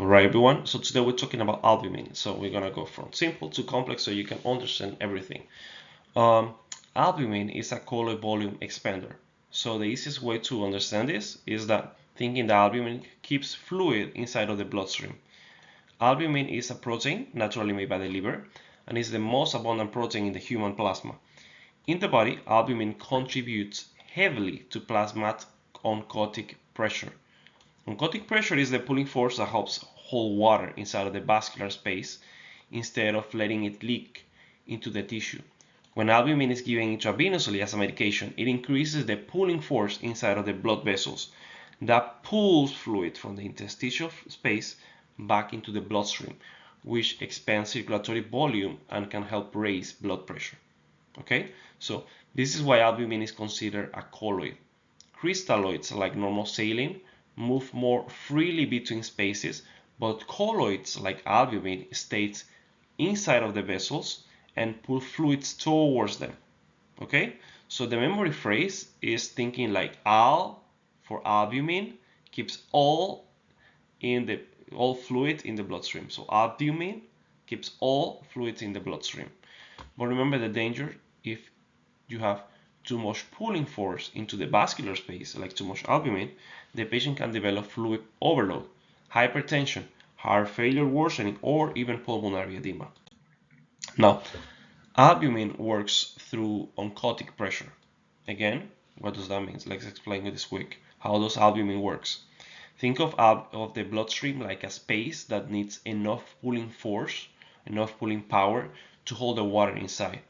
Alright everyone, so today we're talking about albumin. So we're gonna go from simple to complex so you can understand everything. Um, Albumin is a colloid volume expander. So the easiest way to understand this is that thinking that albumin keeps fluid inside of the bloodstream. Albumin is a protein naturally made by the liver and is the most abundant protein in the human plasma. In the body, albumin contributes heavily to plasma oncotic pressure. Oncotic pressure is the pulling force that helps hold water inside of the vascular space instead of letting it leak into the tissue. When albumin is given intravenously as a medication, it increases the pulling force inside of the blood vessels that pulls fluid from the interstitial space back into the bloodstream, which expands circulatory volume and can help raise blood pressure. Okay, so this is why albumin is considered a colloid. Crystalloids, like normal saline, move more freely between spaces, but colloids, like albumin, stays inside of the vessels and pull fluids towards them. Okay, so the memory phrase is thinking like al for albumin keeps all fluid in the bloodstream. So albumin keeps all fluids in the bloodstream. But remember the danger if you have too much pulling force into the vascular space, like too much albumin, the patient can develop fluid overload, hypertension, heart failure worsening, or even pulmonary edema. Now, albumin works through oncotic pressure. Again, what does that mean? Let's explain it this quick. How does albumin works? Think of the bloodstream like a space that needs enough pulling force, enough pulling power to hold the water inside.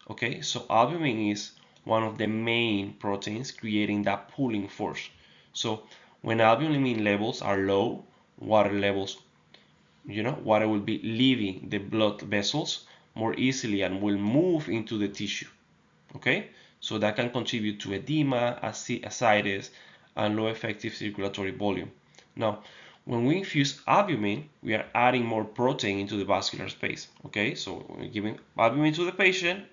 Okay, so albumin is one of the main proteins creating that pulling force. So when albumin levels are low, water levels, water will be leaving the blood vessels more easily and will move into the tissue. Okay, so that can contribute to edema, ascites, and low effective circulatory volume. Now, when we infuse albumin, we are adding more protein into the vascular space. Okay, so when we're giving albumin to the patient,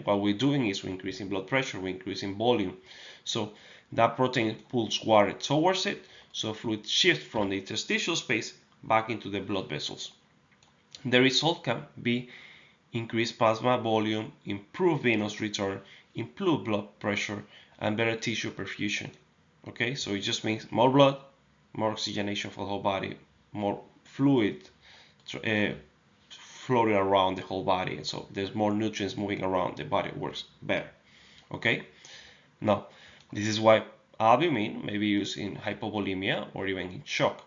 what we're doing is we're increasing blood pressure, we're increasing volume. So that protein pulls water towards it, so fluid shifts from the interstitial space back into the blood vessels. The result can be increased plasma volume, improved venous return, improved blood pressure, and better tissue perfusion. Okay, so it just means more blood, more oxygenation for the whole body, more fluid floating around the whole body, and so there's more nutrients moving around, the body works better. Okay, now this is why albumin may be used in hypovolemia or even in shock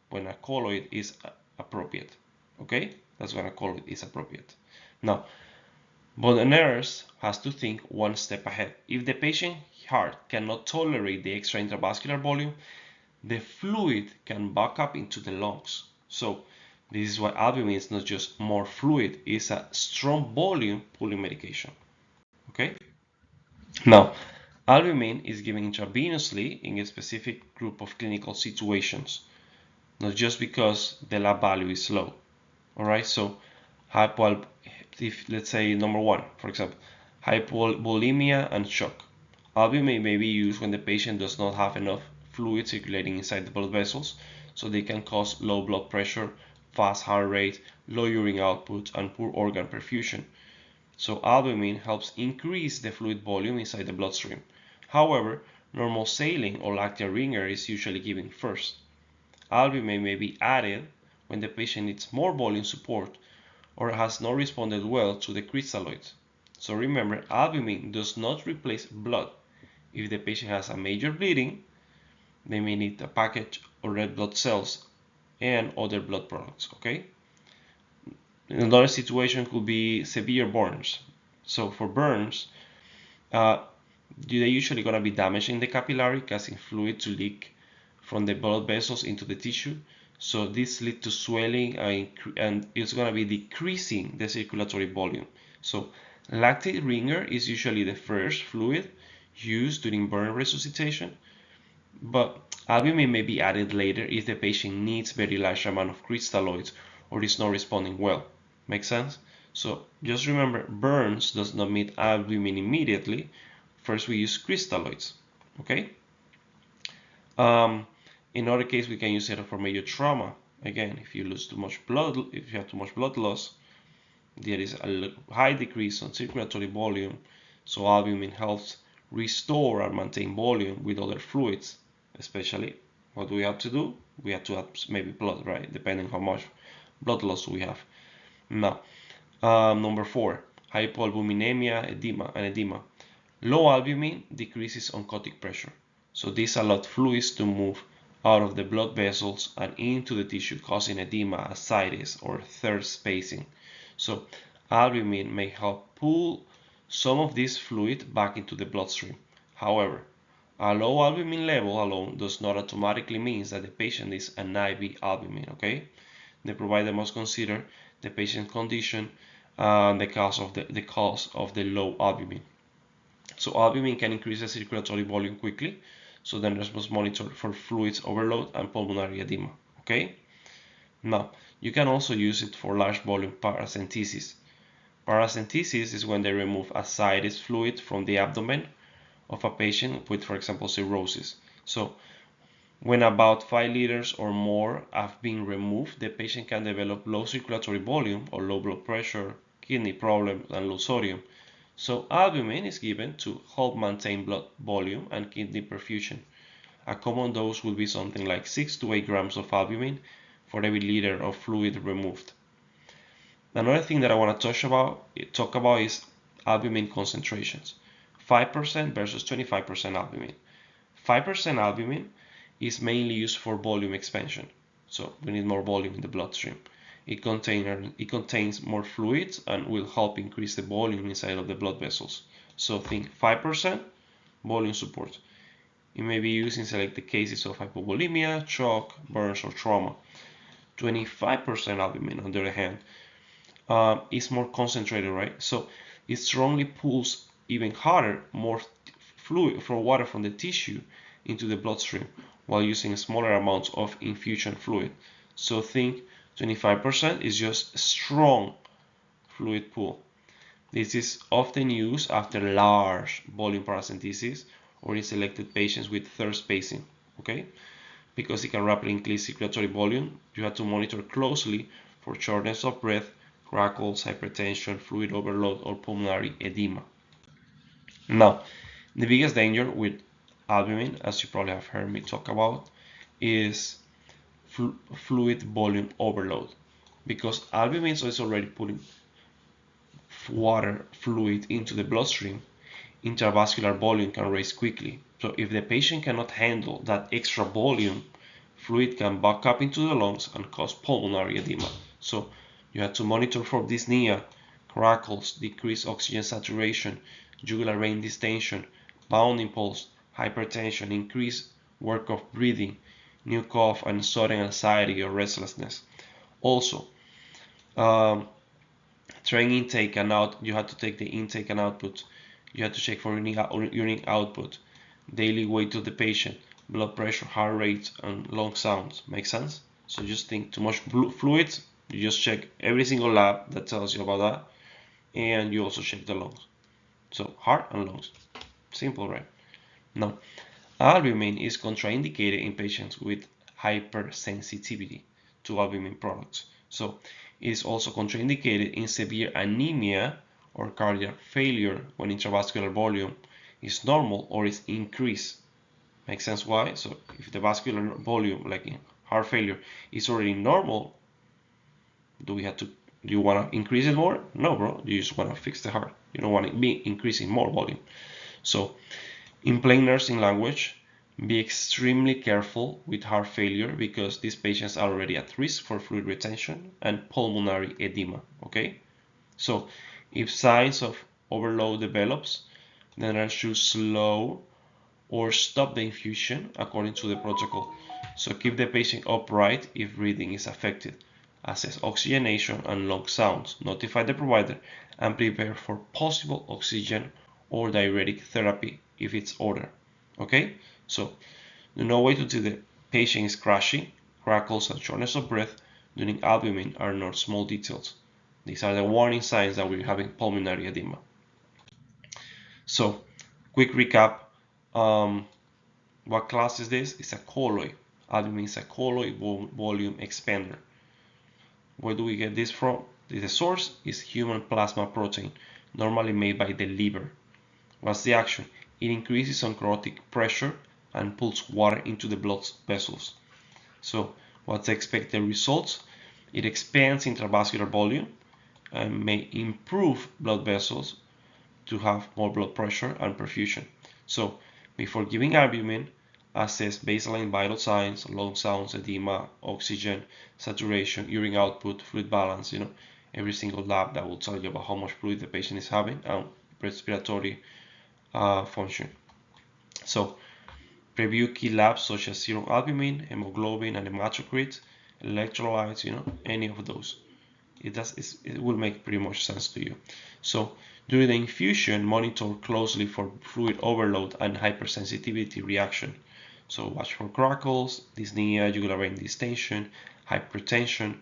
when a colloid is appropriate. Okay, that's when a colloid is appropriate. Now, but a nurse has to think one step ahead. If the patient's heart cannot tolerate the extra intravascular volume, the fluid can back up into the lungs. So this is why albumin is not just more fluid, it's a strong volume pulling medication. Okay? Now, albumin is given intravenously in a specific group of clinical situations, not just because the lab value is low. Alright, so if let's say number one, for example, hypovolemia and shock. Albumin may be used when the patient does not have enough fluid circulating inside the blood vessels, so they can cause low blood pressure, fast heart rate, low urine output, and poor organ perfusion. So albumin helps increase the fluid volume inside the bloodstream. However, normal saline or lactate ringer is usually given first. Albumin may be added when the patient needs more volume support or has not responded well to the crystalloids. So remember, albumin does not replace blood. If the patient has a major bleeding, they may need a package of red blood cells and other blood products. Okay. Another situation could be severe burns. So for burns, they're usually going to be damaging the capillary, causing fluid to leak from the blood vessels into the tissue. So this leads to swelling and it's going to be decreasing the circulatory volume. So lactate ringer is usually the first fluid used during burn resuscitation, but albumin may be added later if the patient needs very large amount of crystalloids or is not responding well. Make sense? So just remember, burns does not need albumin immediately. First we use crystalloids. Okay. In other case, we can use it for major trauma again, if you lose too much blood, if you have too much blood loss, there is a high decrease on circulatory volume, so albumin helps restore and maintain volume with other fluids. Especially, what do we have to do? We have to add maybe blood, right? Depending how much blood loss we have. Now, number 4, hypoalbuminemia, edema. Low albumin decreases oncotic pressure, so this allows fluids to move out of the blood vessels and into the tissue, causing edema, ascites, or third spacing. So albumin may help pull some of this fluid back into the bloodstream. However, a low albumin level alone does not automatically mean that the patient is an IV albumin, okay? The provider must consider the patient's condition and the cause of the low albumin. So albumin can increase the circulatory volume quickly, so the nurse must monitor for fluids overload and pulmonary edema, okay? Now, you can also use it for large volume paracentesis. Paracentesis is when they remove ascites fluid from the abdomen of a patient with, for example, cirrhosis. So, when about 5 liters or more have been removed, the patient can develop low circulatory volume or low blood pressure, kidney problems, and low sodium. So albumin is given to help maintain blood volume and kidney perfusion. A common dose will be something like 6 to 8 grams of albumin for every liter of fluid removed. Another thing that I want to talk about is albumin concentrations. 5% versus 25% albumin. 5% albumin is mainly used for volume expansion, so we need more volume in the bloodstream. It contains more fluids and will help increase the volume inside of the blood vessels. So think 5% volume support. It may be used in selected cases of hypovolemia, shock, burns, or trauma. 25% albumin, on the other hand, is more concentrated, right? So it strongly pulls even harder more fluid for water from the tissue into the bloodstream while using smaller amounts of infusion fluid. So think 25% is just strong fluid pull. This is often used after large volume paracentesis or in selected patients with third spacing, okay? Because it can rapidly increase circulatory volume, you have to monitor closely for shortness of breath, crackles, hypertension, fluid overload, or pulmonary edema. Now, the biggest danger with albumin, as you probably have heard me talk about, is fluid volume overload, because albumin is already putting water fluid into the bloodstream. Intravascular volume can raise quickly, so if the patient cannot handle that extra volume, fluid can back up into the lungs and cause pulmonary edema. So you have to monitor for dyspnea, crackles, decreased oxygen saturation, jugular vein distension, bounding pulse, hypertension, increased work of breathing, new cough, and sudden anxiety or restlessness. Also, train intake and out. You have to take the intake and output. You have to check for urine output, daily weight of the patient, blood pressure, heart rate, and lung sounds. Make sense? So just think too much fluids. You just check every single lab that tells you about that, and you also check the lungs. So heart and lungs. Simple, right? Now, albumin is contraindicated in patients with hypersensitivity to albumin products. So it is also contraindicated in severe anemia or cardiac failure when intravascular volume is normal or is increased. Makes sense why? So if the vascular volume, like in heart failure, is already normal, do you want to increase it more? No, bro. You just want to fix the heart. You don't want to be increasing more volume. So in plain nursing language, be extremely careful with heart failure because these patients are already at risk for fluid retention and pulmonary edema, okay? So if signs of overload develops, then I should slow or stop the infusion according to the protocol. So keep the patient upright if breathing is affected. Assess oxygenation and lung sounds. Notify the provider and prepare for possible oxygen or diuretic therapy if it's ordered. Okay? So do not wait until the patient is crashing. Crackles and shortness of breath during albumin are not small details. These are the warning signs that we're having pulmonary edema. So, quick recap. What class is this? It's a colloid. albumin is a colloid volume expander. Where do we get this from? The source is human plasma protein, normally made by the liver. What's the action? It increases oncotic pressure and pulls water into the blood vessels. So what's the expected results? It expands intravascular volume and may improve blood vessels to have more blood pressure and perfusion. So before giving albumin, assess baseline vital signs, lung sounds, edema, oxygen, saturation, urine output, fluid balance, every single lab that will tell you about how much fluid the patient is having and respiratory function. So review key labs such as serum albumin, hemoglobin, and hematocrit, electrolytes, any of those. It will make pretty much sense to you. So during the infusion, monitor closely for fluid overload and hypersensitivity reaction. So watch for crackles, dyspnea, jugular vein distension, hypertension,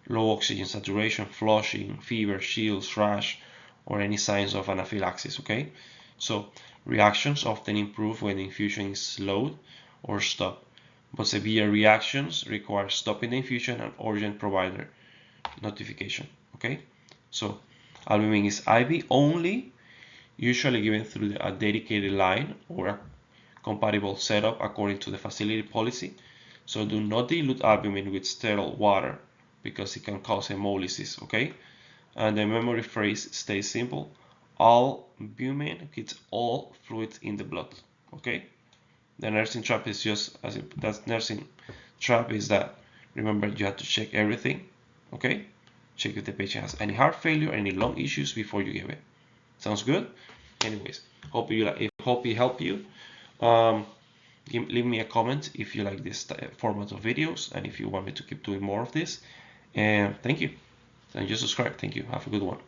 low oxygen saturation, flushing, fever, chills, rash, or any signs of anaphylaxis, okay? So reactions often improve when the infusion is slowed or stopped, but severe reactions require stopping the infusion and urgent provider notification, okay? So albumin is IV only, usually given through a dedicated line or a compatible setup according to the facility policy. So do not dilute albumin with sterile water because it can cause hemolysis, okay? And the memory phrase stays simple: albumin gets all fluids in the blood, okay? The nursing trap is just as that nursing trap is that, remember, you have to check everything, okay? Check if the patient has any heart failure, any lung issues before you give it. Sounds good? Anyways, hope it helped you. Leave me a comment if you like this format of videos and if you want me to keep doing more of this. And thank you. And just subscribe. Thank you. Have a good one.